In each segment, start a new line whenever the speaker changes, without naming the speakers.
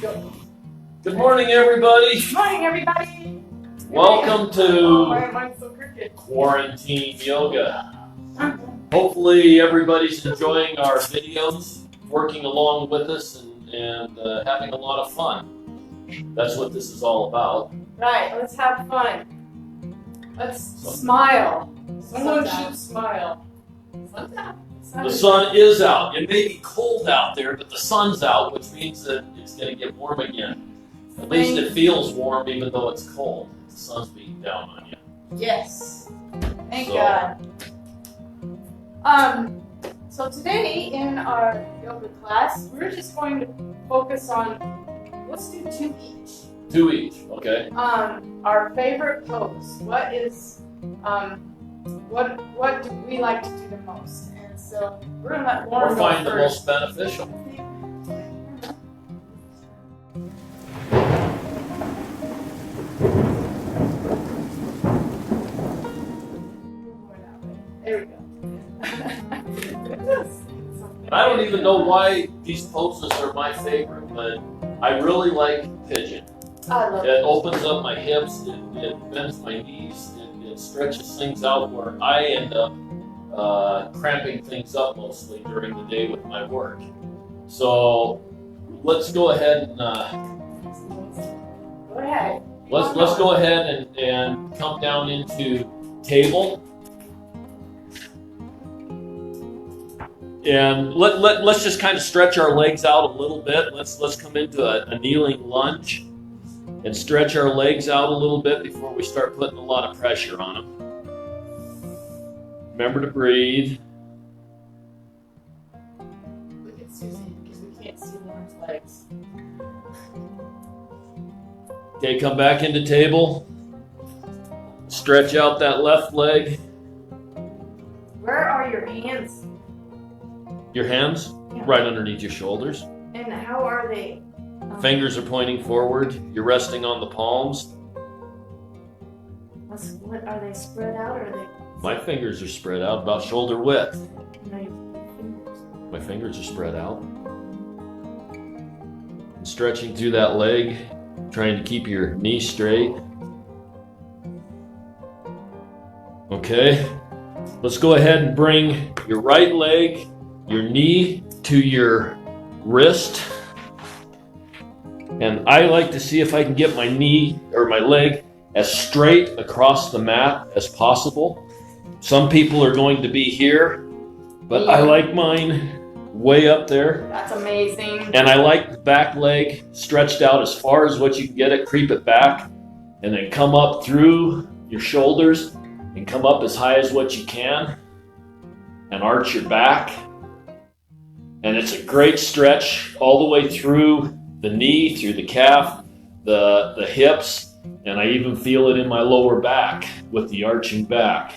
Go.
Good morning, everybody.
Good morning, everybody.
Welcome
Why
to
am I so crooked?
Quarantine Yoga. Hopefully everybody's enjoying our videos, working along with us, and having a lot of fun. That's what this is all about.
Right, let's have fun. Let's smile. Someone should smile. Sun's out.
The sun is out. It may be cold out there, but the sun's out, which means that it's going to get warm again. At least it feels warm even though it's cold. The sun's beating down on you.
Yes. Thank
So-
God. So today in our yoga class, we're just going to focus on, let's do two each.
Two each, okay?
Our favorite pose. What is, what do we like to do the most? And so we're gonna let Loren
Or
go
find the
first.
most beneficial.
There we go.
I don't even know why these poses are my favorite, but I really like pigeon.
I love
It opens up my hips, it bends my knees, it stretches things out where I end up cramping things up mostly during the day with my work. So let's go ahead and
Go ahead.
let's go ahead and come down into table. And let's just kind of stretch our legs out a little bit. Let's come into a kneeling lunge and stretch our legs out a little bit before we start putting a lot of pressure on them. Remember to breathe.
Look at Susie, because we can't see Loren's legs.
Okay, come back into table. Stretch out that left leg.
Where are your hands?
Your hands
Yeah.
right underneath your shoulders.
And how are they?
Fingers are pointing forward. You're resting on the palms.
What are they spread out, or are they?
My fingers are spread out about shoulder width.
No, your fingers.
My fingers are spread out. And stretching through that leg, trying to keep your knee straight. Okay, let's go ahead and bring your right leg, your knee to your wrist. And I like to see if I can get my knee or my leg as straight across the mat as possible. Some people are going to be here, but I like mine way up there.
That's amazing.
And I like the back leg stretched out as far as what you can get it, creep it back, and then come up through your shoulders and come up as high as what you can and arch your back. And it's a great stretch all the way through the knee, through the calf, the hips, and I even feel it in my lower back with the arching back.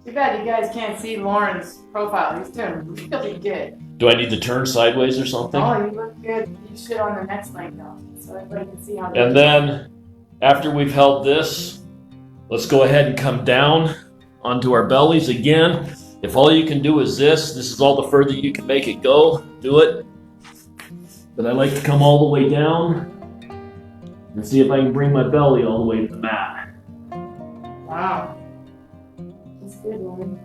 Too bad you guys can't see Loren's profile. He's doing really good.
Do I need to turn sideways or something?
Oh, you look good. You should on the next leg though, so everybody can see how.
And then after we've held this, let's go ahead and come down onto our bellies again. If all you can do is this is all the further you can make it go, do it. But I like to come all the way down and see if I can bring my belly all the way to the mat.
Wow. That's good, Loren.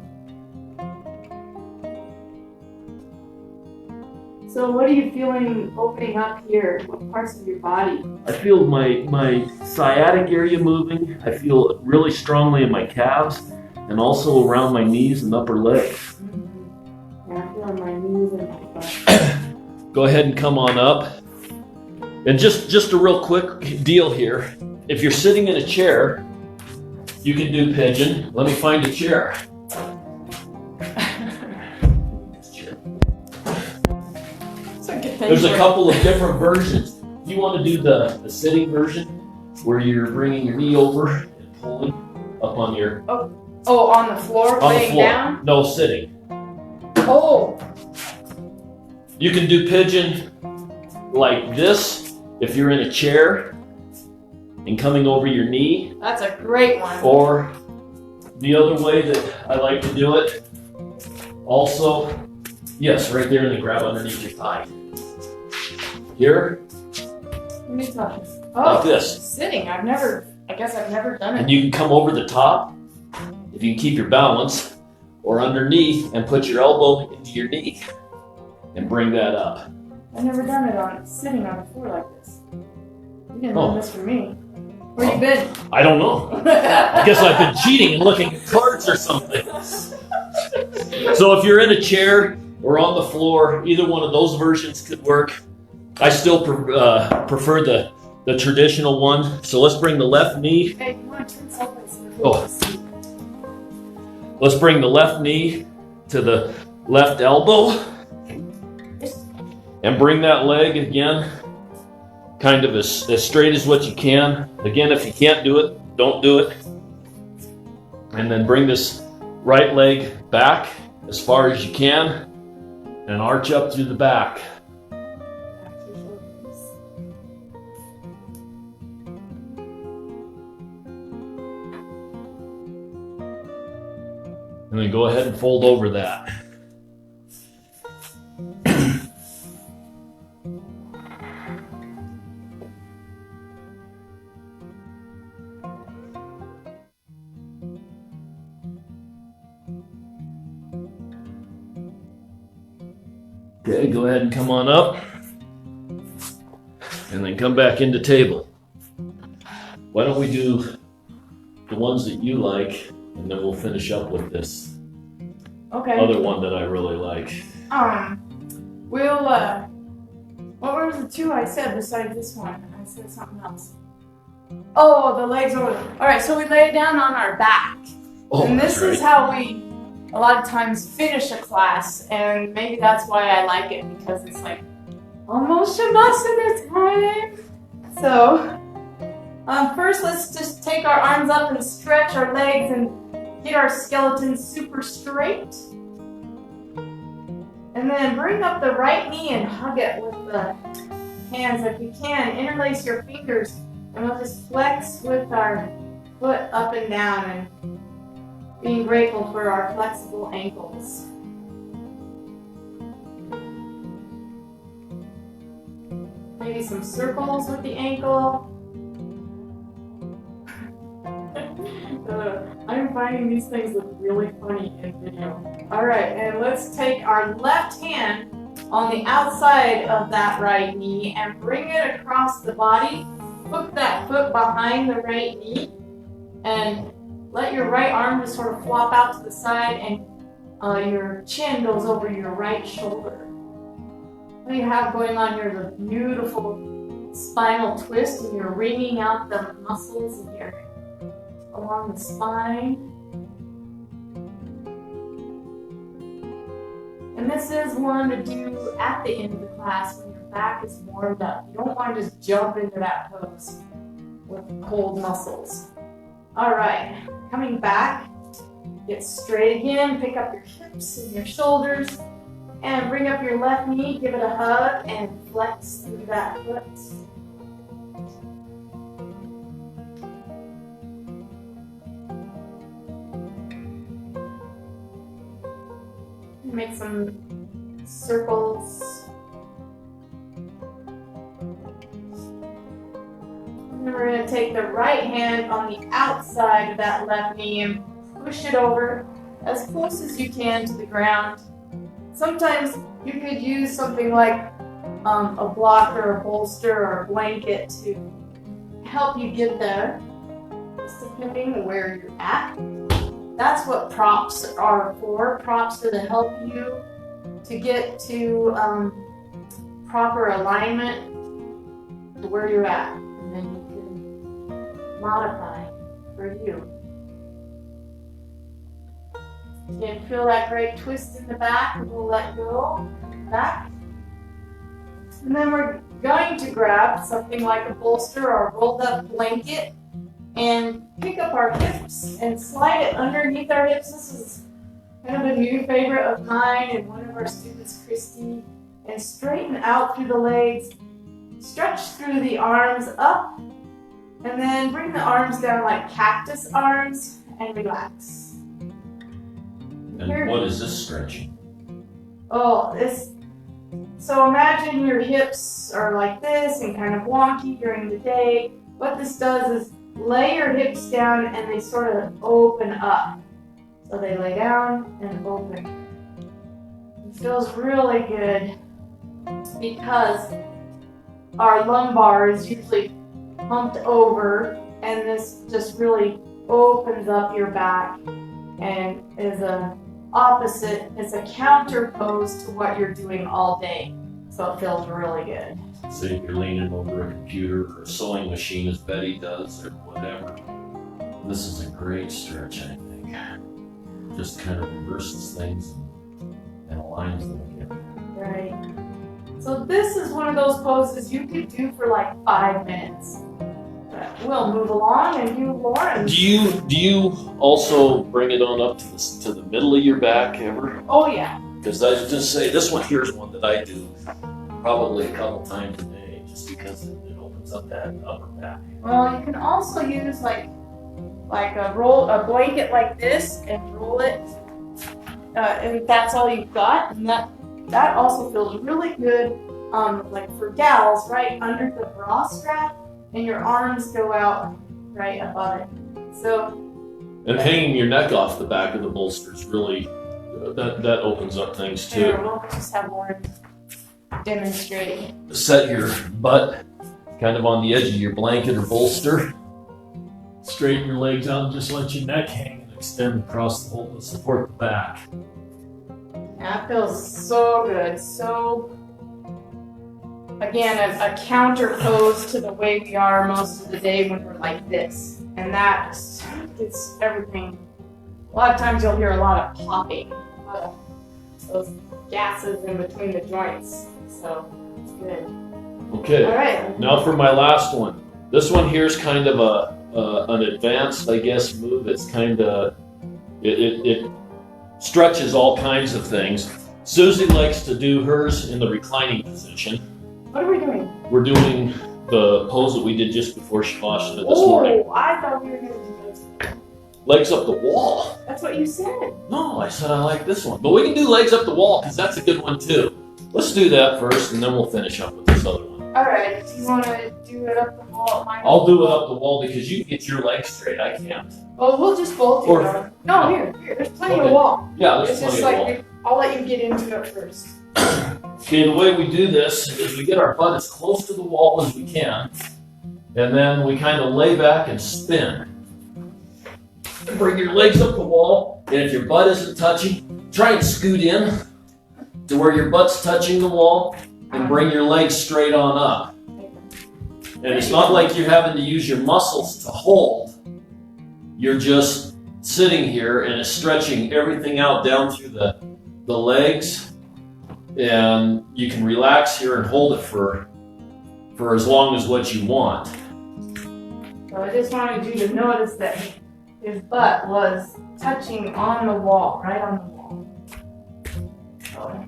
So what are you feeling opening up here? What parts of your body?
I feel my sciatic area moving. I feel it really strongly in my calves and also around my knees and upper legs.
Yeah, I feel in my knees and my butt.
Go ahead and come on up. And just a real quick deal here. If you're sitting in a chair, you can do pigeon. Let me find a chair. There's a couple of different versions. If you want to do the sitting version, where you're bringing your knee over and pulling up on your...
Oh, on the floor,
on the
laying
floor.
down?
No, sitting.
Oh,
You can do pigeon like this if you're in a chair and coming over your knee,
that's a great one.
or the other way that I like to do it, also Yes, right there, and then grab underneath your thigh. Here,
Let me try.
like this.
Sitting. I guess I've never done
And
it.
you can come over the top, if you can keep your balance, or underneath and put your elbow into your knee and bring that up.
I've never done it on sitting on the floor like this. You didn't
Oh.
do this for me. Where you been?
I don't know. I guess I've been cheating and looking at cards or something. So if you're in a chair or on the floor, either one of those versions could work. I still prefer the traditional one. So let's bring the left knee.
Hey, you want to turn sideways?
Oh. Let's bring the left knee to the left elbow. And bring that leg again, kind of as straight as what you can. Again, if you can't do it, don't do it. And then bring this right leg back as far as you can and arch up through the back. And then go ahead and fold over that. Okay, go ahead and come on up. And then come back into table. Why don't we do the ones that you like, and then we'll finish up with this other one that I really like.
We'll, what were the two I said besides this one? I said something else. Oh, the legs over. Alright, so we lay down on our back.
Oh,
And this
that's right.
is how we, a lot of times, finish a class. And maybe that's why I like it, because it's like almost Shavasana time. So, first let's just take our arms up and stretch our legs and get our skeleton super straight. And then bring up the right knee and hug it with the hands if you can. Interlace your fingers and we'll just flex with our foot up and down and being grateful for our flexible ankles. Maybe some circles with the ankle. I'm finding these things look really funny in video. Alright, and let's take our left hand on the outside of that right knee and bring it across the body. Hook that foot behind the right knee and let your right arm just sort of flop out to the side and your chin goes over your right shoulder. What you have going on here is a beautiful spinal twist, and you're wringing out the muscles in your along the spine. And this is one to do at the end of the class when your back is warmed up. You don't want to just jump into that pose with cold muscles. Alright, coming back, get straight again, pick up your hips and your shoulders, and bring up your left knee, give it a hug, and flex through that foot. Make some circles. And then we're going to take the right hand on the outside of that left knee and push it over as close as you can to the ground. Sometimes you could use something like a block or a bolster or a blanket to help you get there, just depending where you're at. That's what props are for. Props are to help you to get to proper alignment to where you're at. And then you can modify for you. You can feel that great twist in the back, and we'll let go back. And then we're going to grab something like a bolster or a rolled up blanket and pick up our hips and slide it underneath our hips. This is kind of a new favorite of mine and one of our students, Christy. And straighten out through the legs, stretch through the arms up, and then bring the arms down like cactus arms and relax.
And what is this stretching?
Oh, so imagine your hips are like this and kind of wonky during the day. What this does is lay your hips down and they sort of open up. So they lay down and open. It feels really good because our lumbar is usually humped over, and this just really opens up your back and is it's a counter pose to what you're doing all day. So it feels really good.
So if you're leaning over a computer or a sewing machine as Betty does or whatever, this is a great stretch, I think. Just kind of reverses things and aligns them again.
Right. So this is one of those poses you could do for like 5 minutes. But we'll move along and do Loren.
Do you also bring it on up to the middle of your back ever?
Oh yeah.
Because I was just say this one here's one that I do probably a couple times a day, just because it opens up that upper back.
Well, you can also use like a blanket like this and roll it, and that's all you've got, and that also feels really good. Like for gals, right under the bra strap, and your arms go out right above it. So.
And hanging your neck off the back of the bolster is really that opens up things too.
Here, we'll just have Loren demonstrate.
Set your butt kind of on the edge of your blanket or bolster. Straighten your legs out and just let your neck hang and extend across the whole to support the back.
That feels so good. So, again, a counter pose to the way we are most of the day when we're like this. And that gets everything. A lot of times you'll hear a lot of popping, a lot of those gases in between the joints. So, it's good.
Okay.
All right.
Now for my last one. This one here is kind of an advanced, I guess, move. It's kind of, it stretches all kinds of things. Suzi likes to do hers in the reclining position.
What are we doing?
We're doing the pose that we did just before Shavasana this morning.
Oh, I thought we were going to do this.
Legs up the wall.
That's what you said.
No, I said I like this one. But we can do legs up the wall because that's a good one too. Let's do that first and then we'll finish up with this other one.
Alright, do you want to do it up the wall?
I'll do it up the wall because you can get your legs straight. I can't.
Oh, we'll just both do it. No, here. There's plenty of wall.
Yeah, there's
it's
plenty
just
of
like
wall.
I'll let you get into it first.
Okay, the way we do this is we get our butt as close to the wall as we can, and then we kind of lay back and spin. Bring your legs up the wall, and if your butt isn't touching, try and scoot in to where your butt's touching the wall, and bring your legs straight on up. And it's not like you're having to use your muscles to hold. You're just sitting here and it's stretching everything out down through the legs. And you can relax here and hold it for as long as what you want.
So I just wanted you to notice that his butt was touching on the wall, right on the wall. So,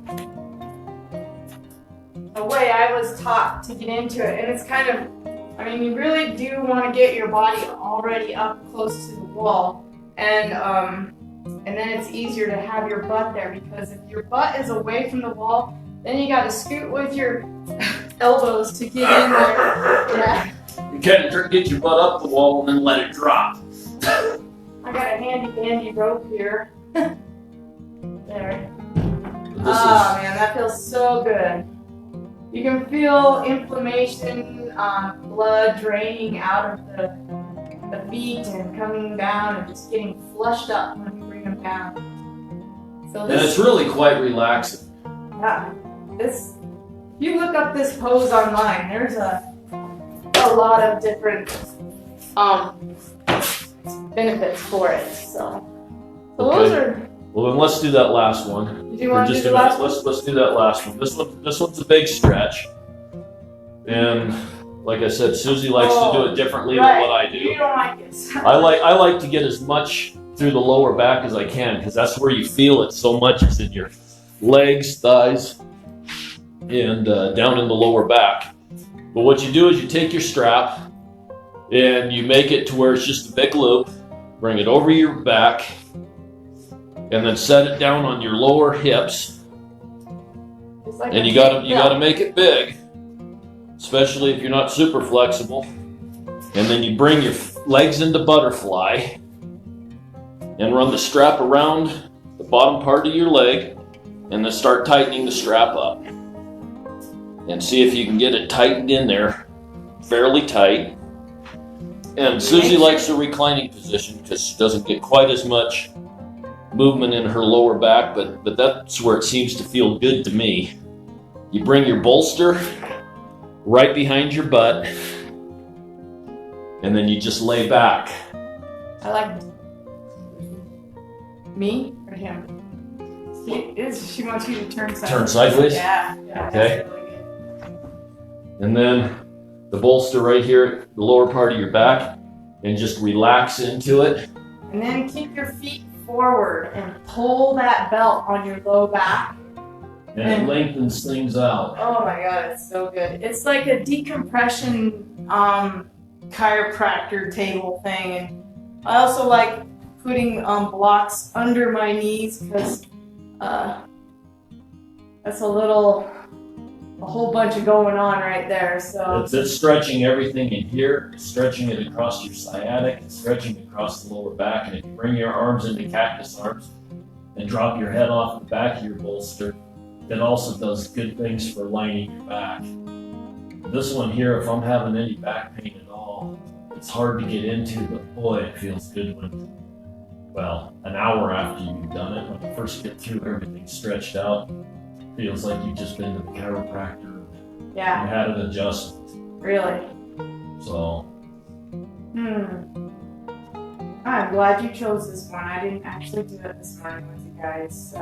the way I was taught to get into it, and it's kind of, you really do want to get your body already up close to the wall, and then it's easier to have your butt there, because if your butt is away from the wall, then you got to scoot with your elbows to get in there. Yeah.
You kind of get your butt up the wall and then let it drop.
I got a handy dandy rope here. There. Man, that feels so good. You can feel inflammation, blood draining out of the feet and coming down and just getting flushed up when you bring them down. So this,
and it's really quite relaxing.
Yeah, if you look up this pose online, there's a lot of different benefits for it. So those are.
Well, then let's do that last one.
Did you want to do the last one?
Let's do that last one. This one's a big stretch, and like I said, Suzi likes to do it differently than what I do.
You don't like it.
I like to get as much through the lower back as I can, because that's where you feel it so much. Is in your legs, thighs, and down in the lower back. But what you do is you take your strap and you make it to where it's just a big loop. Bring it over your back. And then set it down on your lower hips.
like
And
a
you gotta
belt.
make it big, especially if you're not super flexible. And then you bring your legs into butterfly and run the strap around the bottom part of your leg, and then start tightening the strap up. And see if you can get it tightened in there fairly tight. And Susie likes the reclining position because she doesn't get quite as much movement in her lower back, but that's where it seems to feel good to me. You bring your bolster right behind your butt, and then you just lay back.
I like me or him. She wants you to turn sideways.
Turn sideways?
Yeah.
Okay.
That's really good.
And then the bolster right here, the lower part of your back, and just relax into it.
And then keep your feet forward and pull that belt on your low back.
And it lengthens things out.
Oh my god, it's so good. It's like a decompression chiropractor table thing. And I also like putting blocks under my knees because that's a whole bunch of going on right there. So
It's stretching everything in here, it's stretching it across your sciatic, it's stretching across the lower back. And if you bring your arms into cactus arms and drop your head off the back of your bolster, it also does good things for lining your back. This one here, if I'm having any back pain at all, it's hard to get into, but boy, it feels good when, well, an hour after you've done it, when you first get through everything stretched out, feels like you've just been to the chiropractor.
yeah,
You had an adjustment.
really.
So,
I'm glad you chose this one. I didn't actually do it this morning with you guys. So.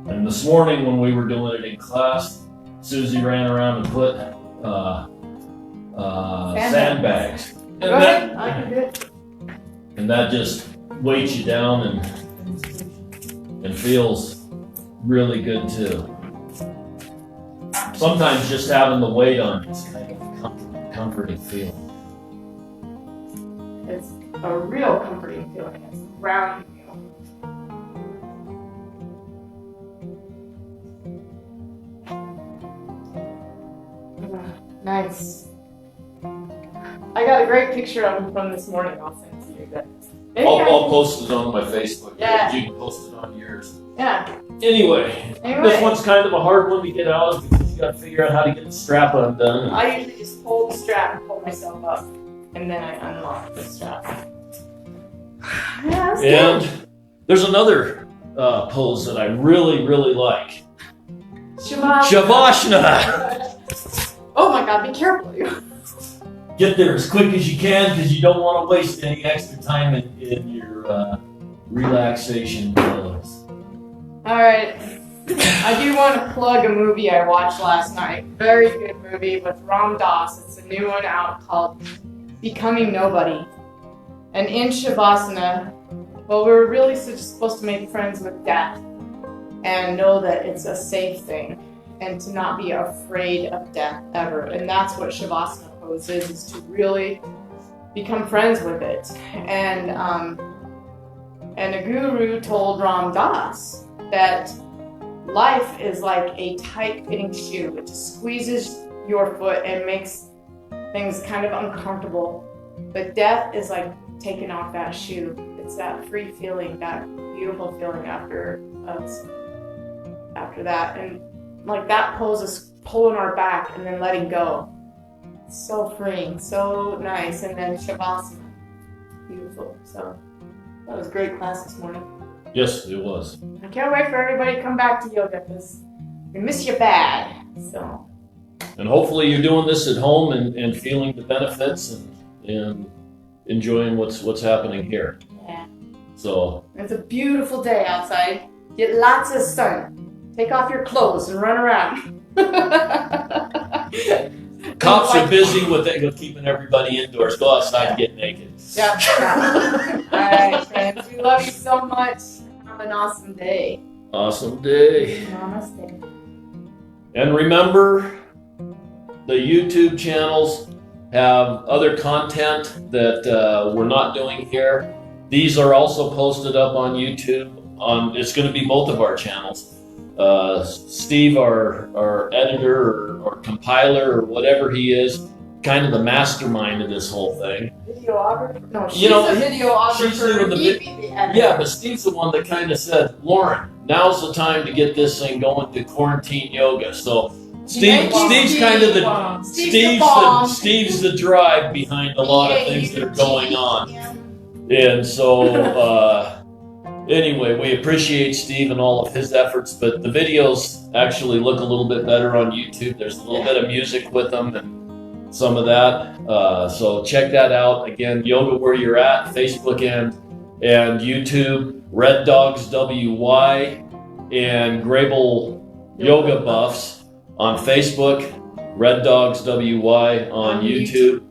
and this morning when we were doing it in class, Susie ran around and put sandbags.
Go ahead, I can do it.
And that just weights you down and feels really good too. Sometimes just having the weight on is kind of a comforting feeling.
It's a real comforting feeling. It's grounding you. Nice. I got a great picture of him from this morning. I'll send to you. But maybe
I'll post it on my Facebook.
Yeah.
You can post it on yours.
Yeah.
Anyway, this one's kind of a hard one to get out of because you got to figure out how to get the strap undone.
I usually just hold the strap and pull myself up, and then I unlock the strap. Yeah, that's good.
And there's another pose that I really, really like. Shavasana.
Oh my god, be careful.
Get there as quick as you can because you don't want to waste any extra time in your relaxation pose.
Alright. I do want to plug a movie I watched last night. Very good movie with Ram Dass. It's a new one out called Becoming Nobody. And in Shavasana, well, we're really supposed to make friends with death and know that it's a safe thing and to not be afraid of death ever. And that's what Shavasana pose is to really become friends with it. And a guru told Ram Dass that life is like a tight-fitting shoe. It just squeezes your foot and makes things kind of uncomfortable. But death is like taking off that shoe. It's that free feeling, that beautiful feeling after that. And like that pose is pulling our back and then letting go. It's so freeing, so nice. And then Shavasana, beautiful. So that was a great class this morning.
Yes, it was.
I can't wait for everybody to come back to yoga because we miss you bad. So.
And hopefully you're doing this at home and feeling the benefits and enjoying what's happening here.
Yeah.
So
It's a beautiful day outside. Get lots of sun. Take off your clothes and run around.
cops are busy with keeping everybody indoors. Go outside and get naked.
Yeah. All right, friends. We love you so much. Have an awesome day.
Awesome day.
Namaste.
And remember, the YouTube channels have other content that we're not doing here. These are also posted up on YouTube. It's going to be both of our channels. Steve, our editor or compiler or whatever he is, kind of the mastermind of this whole thing.
Videographer? No, she's
You know,
the videographer.
she's doing the
He'd be the editor.
Yeah, but Steve's the one that kind of said, Loren, now's the time to get this thing going to quarantine yoga. So Steve's kind of the Steve's the drive behind a lot of things that are going on. And so anyway, we appreciate Steve and all of his efforts, but the videos actually look a little bit better on YouTube. There's a little bit of music with them and some of that. So check that out. Again, Yoga Where You're At, Facebook and YouTube, Red Dogs WY, and Grable Yoga Buffs on Facebook, Red Dogs WY on YouTube.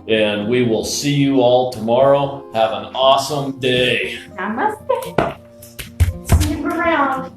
And we will see you all tomorrow. Have an awesome day.
Namaste. See you around.